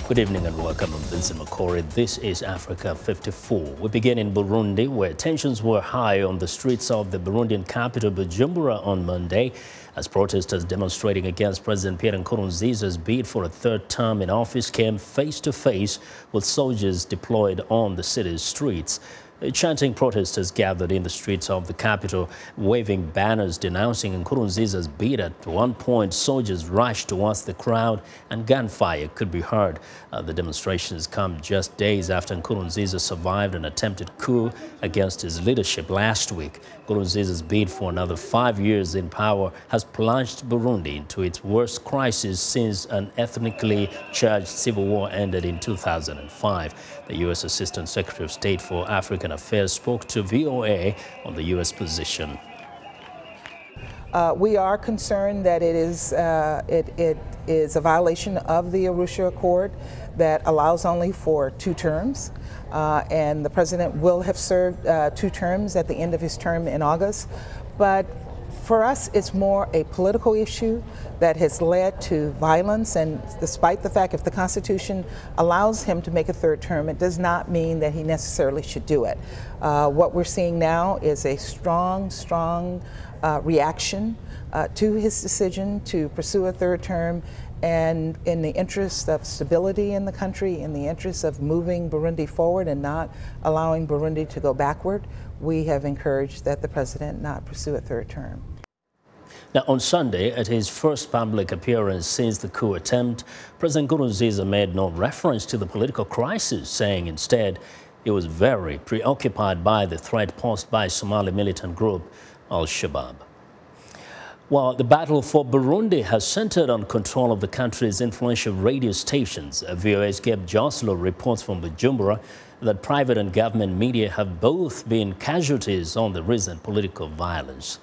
Good evening and welcome. I'm Vincent Makori. This is Africa 54. We begin in Burundi, where tensions were high on the streets of the Burundian capital Bujumbura on Monday, as protesters demonstrating against President Pierre Nkurunziza's bid for a third term in office came face to face with soldiers deployed on the city's streets. Chanting protesters gathered in the streets of the capital, waving banners denouncing Nkurunziza's bid. At one point, soldiers rushed towards the crowd and gunfire could be heard. The demonstrations come just days after Nkurunziza survived an attempted coup against his leadership last week. Nkurunziza's bid for another 5 years in power has plunged Burundi into its worst crisis since an ethnically charged civil war ended in 2005. The U.S. Assistant Secretary of State for African Affairs spoke to VOA on the U.S. position. We are concerned that it is a violation of the Arusha Accord that allows only for 2 terms. And the president will have served 2 terms at the end of his term in August. But for us, it's more a political issue that has led to violence, and despite the fact if the Constitution allows him to make a 3rd term, it does not mean that he necessarily should do it. What we're seeing now is a strong reaction to his decision to pursue a 3rd term, and in the interest of stability in the country, in the interest of moving Burundi forward and not allowing Burundi to go backward, we have encouraged that the president not pursue a 3rd term. Now, on Sunday, at his first public appearance since the coup attempt, President Nkurunziza made no reference to the political crisis, saying instead he was very preoccupied by the threat posed by Somali militant group Al-Shabaab. Well, the battle for Burundi has centered on control of the country's influential radio stations. VOA's Gabe Joselow reports from Bujumbura that private and government media have both been casualties on the recent political violence.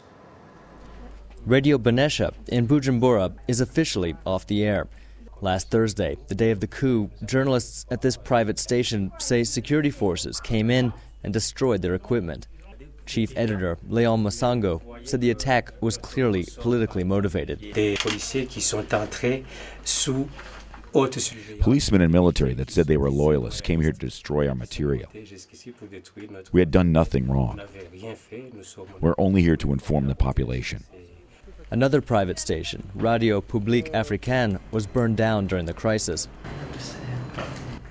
Radio Bonesha in Bujumbura is officially off the air. Last Thursday, the day of the coup, journalists at this private station say security forces came in and destroyed their equipment. Chief editor Leon Masango said the attack was clearly politically motivated. Policemen and military that said they were loyalists came here to destroy our material. We had done nothing wrong. We're only here to inform the population. Another private station, Radio Publique Africaine, was burned down during the crisis.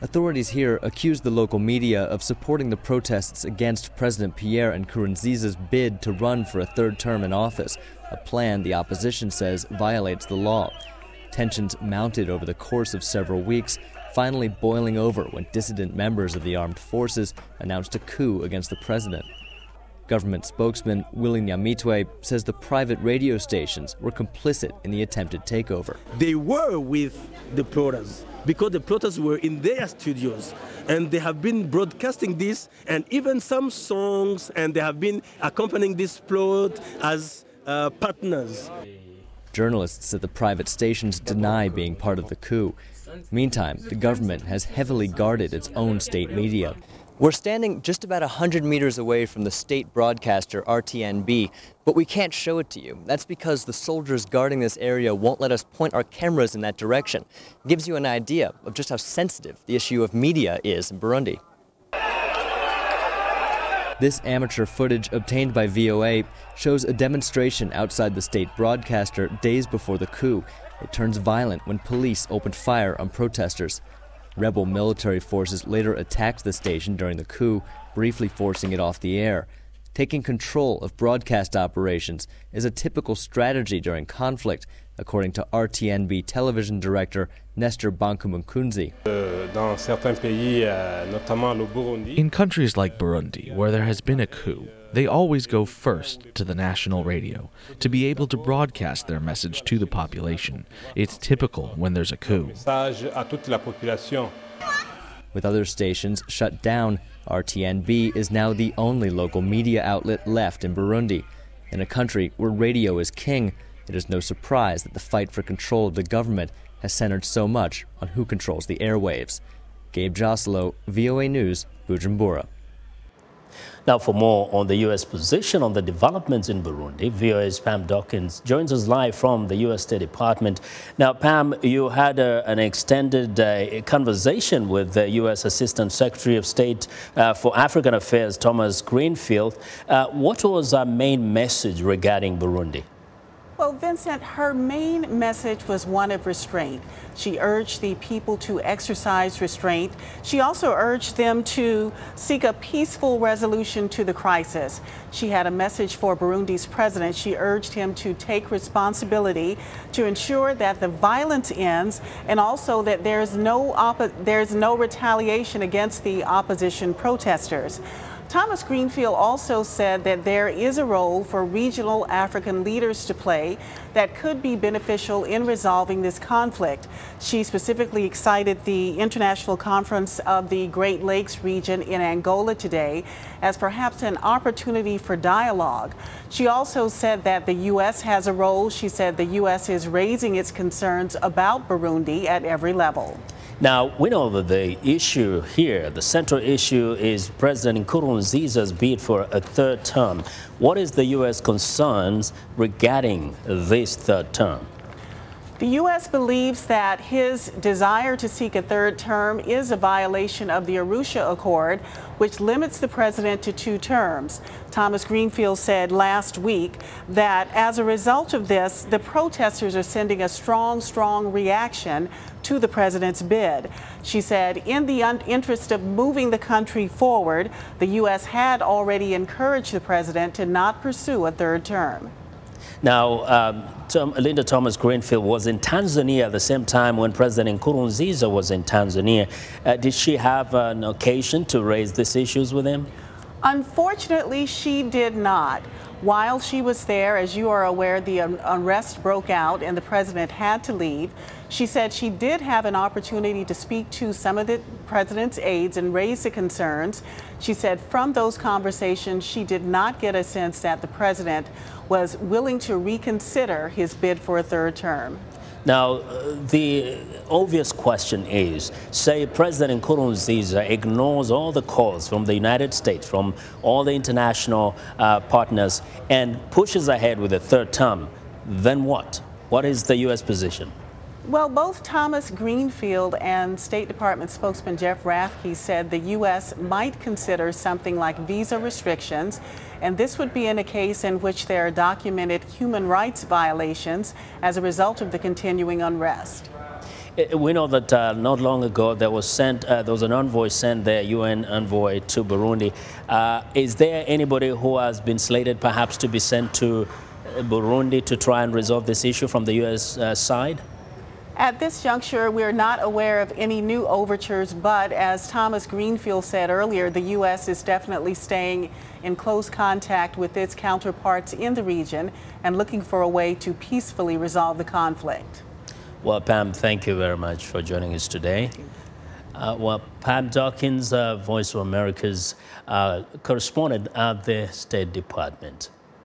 Authorities here accused the local media of supporting the protests against President Pierre Nkurunziza's bid to run for a 3rd term in office, a plan the opposition says violates the law. Tensions mounted over the course of several weeks, finally boiling over when dissident members of the armed forces announced a coup against the president. Government spokesman Willy Nyamitwe says the private radio stations were complicit in the attempted takeover. They were with the plotters because the plotters were in their studios, and they have been broadcasting this and even some songs, and they have been accompanying this plot as partners. Journalists at the private stations deny being part of the coup. Meantime, the government has heavily guarded its own state media. We're standing just about 100 meters away from the state broadcaster RTNB, but we can't show it to you. That's because the soldiers guarding this area won't let us point our cameras in that direction. It gives you an idea of just how sensitive the issue of media is in Burundi. This amateur footage obtained by VOA shows a demonstration outside the state broadcaster days before the coup. It turns violent when police opened fire on protesters. Rebel military forces later attacked the station during the coup, briefly forcing it off the air. Taking control of broadcast operations is a typical strategy during conflict, according to RTNB television director Nestor Bankumunkunzi. In countries like Burundi, where there has been a coup, they always go first to the national radio to be able to broadcast their message to the population. It's typical when there's a coup. With other stations shut down, RTNB is now the only local media outlet left in Burundi. In a country where radio is king, it is no surprise that the fight for control of the government has centered so much on who controls the airwaves. Gabe Joselow, VOA News, Bujumbura. Now, for more on the U.S. position on the developments in Burundi, VOA's Pam Dockins joins us live from the U.S. State Department. Now, Pam, you had an extended conversation with the U.S. Assistant Secretary of State for African Affairs, Thomas Greenfield. What was our main message regarding Burundi? Well, Vincent, her main message was one of restraint. She urged the people to exercise restraint. She also urged them to seek a peaceful resolution to the crisis. She had a message for Burundi's president. She urged him to take responsibility to ensure that the violence ends and also that there's no retaliation against the opposition protesters. Thomas Greenfield also said that there is a role for regional African leaders to play that could be beneficial in resolving this conflict. She specifically cited the International Conference of the Great Lakes region in Angola today as perhaps an opportunity for dialogue. She also said that the U.S. has a role. She said the U.S. is raising its concerns about Burundi at every level. Now, we know that the issue here, the central issue, is President Nkurunziza's bid for a third term. What is the U.S. concerns regarding this third term? The U.S. believes that his desire to seek a third term is a violation of the Arusha Accord, which limits the president to 2 terms. Thomas Greenfield said last week that as a result of this, the protesters are sending a strong reaction to the president's bid. She said, in the interest of moving the country forward, the U.S. had already encouraged the president to not pursue a third term. Now, Linda Thomas Greenfield was in Tanzania at the same time when President Nkurunziza was in Tanzania. Did she have an occasion to raise these issues with him? Unfortunately, she did not. While she was there, as you are aware, the unrest broke out and the president had to leave. She said she did have an opportunity to speak to some of the president's aides and raise the concerns. She said from those conversations, she did not get a sense that the president was willing to reconsider his bid for a third term. Now, the obvious question is, say President Nkurunziza ignores all the calls from the United States, from all the international partners, and pushes ahead with a third term, then what? What is the U.S. position? Well, both Thomas Greenfield and State Department spokesman Jeff Rathke said the U.S. might consider something like visa restrictions, and this would be in a case in which there are documented human rights violations as a result of the continuing unrest. We know that not long ago there was an envoy sent, the UN envoy to Burundi. Is there anybody who has been slated perhaps to be sent to Burundi to try and resolve this issue from the U.S. Side? At this juncture, we're not aware of any new overtures, but as Thomas Greenfield said earlier, the U.S. is definitely staying in close contact with its counterparts in the region and looking for a way to peacefully resolve the conflict. Well, Pam, thank you very much for joining us today. Well, Pam Dockins, Voice of America's correspondent at the State Department.